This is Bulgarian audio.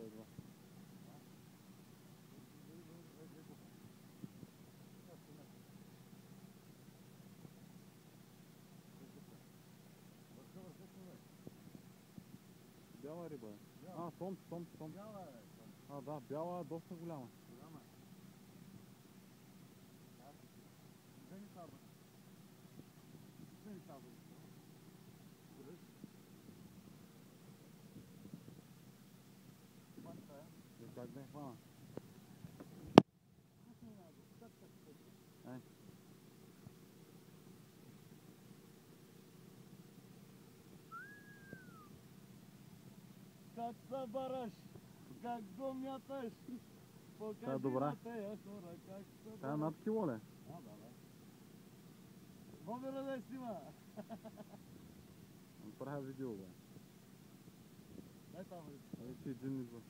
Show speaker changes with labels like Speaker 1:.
Speaker 1: едва. Бяла риба е. А, том.
Speaker 2: Бяла е.
Speaker 1: А, да, бяла е доста голяма.
Speaker 2: Голяма е. Вземи сабър. Вземи сабър. Дръж. Хвани тая.
Speaker 1: Как да я хвана? Ай.
Speaker 2: Как се бараш? Как го мяташ?
Speaker 1: Тя е
Speaker 2: Покажи
Speaker 1: добра.
Speaker 2: на тея хора как се бараш.
Speaker 1: Тя е над кило, ли?
Speaker 2: Да. Номера да снима.
Speaker 1: Правя видео, бе.
Speaker 2: Дай там.
Speaker 1: Али, че един идва.